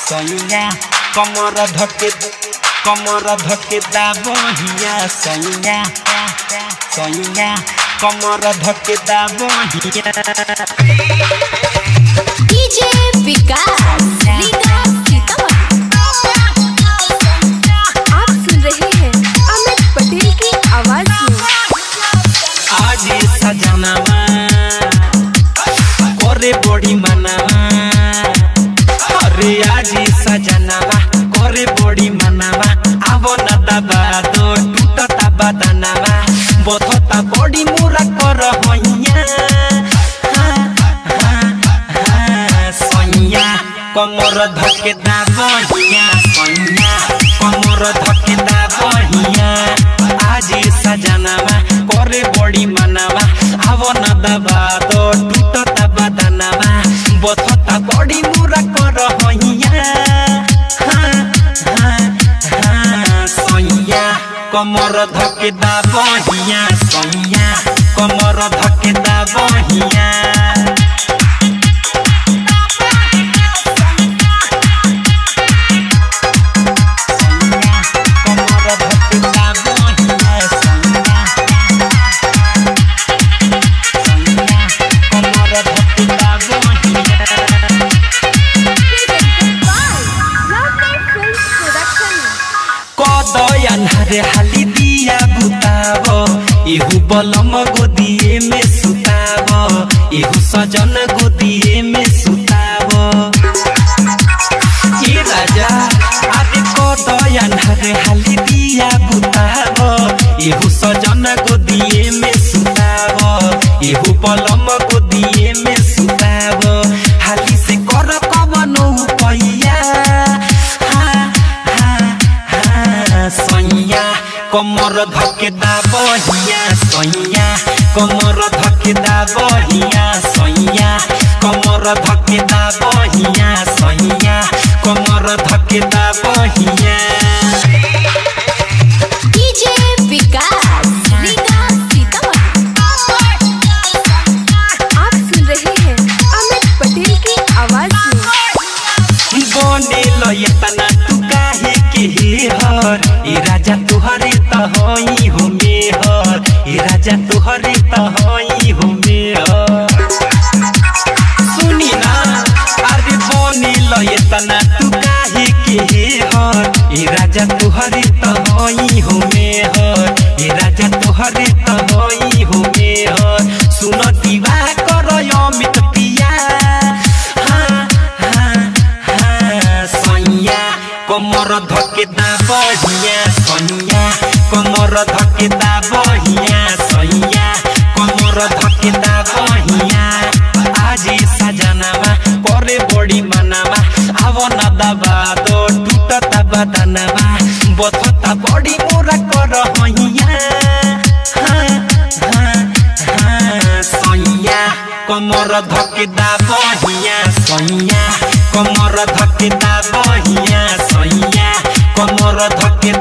सैया कमर धके दाबहिया सैया सैया कमर धके दाबहिया डीजे विकास आप सुन रहे हैं अमित पटेल की आवाज में। आज सजनावा करे बड़ी मनावा अरे आज सजनावा करे बड़ी मनावा आवो न दबा दो टूटता बदनावा बथता बड़ी मुरा कर होइया सैया कमर धके दाबहिया सैया कमर धके दाबहिया आज सजनावा करे बड़ी मनावा आवो न दबा दो टूटता बदनावा बथता बड़ी मुरा कर होइया सैया कमर धके दाबहिया सैया कमर धके दाबहिया रे हाली दिया बुतावो एहू बलम गोदिए में सुतावो एहू सजन गोदिए में सुतावो ये राजा आदि को दयान रे हाली दिया बुतावो एहू सजन गोदिए में सुतावो एहू बलम गोदिए में सुतावो हाली से कर कवनो पैया सैया कमर धके दाबहिया सैया कमर धके दाबहिया सैया कमर धके दाबहिया सैया कमर धके दाबहिया डीजे विकास आप सुन रहे हैं अमित पटेल की आवाज में। बने लये तना तू काहे के हर ए राजा तुहरे त होई हो मेहर ए राजा तुहरे त होई हो मेहर सुनी ना अरे बने लये तना तू काहे के हर ए राजा तुहरे त होई हो मेहर ए राजा तुहरे त होई हो मेहर सुन दीवा कर अमित पिया सैया कमर धके दाबहिया सैया कमर धके दाबहिया सैया कमर धके दाबहिया आज सजनावा करे बड़ी मनावा आवो न दबा दो टूटता बदनावा बथता बड़ी मुरा कर होइया सैया कमर धके दाबहिया सैया कमर धके दाबहिया सैया कमर धके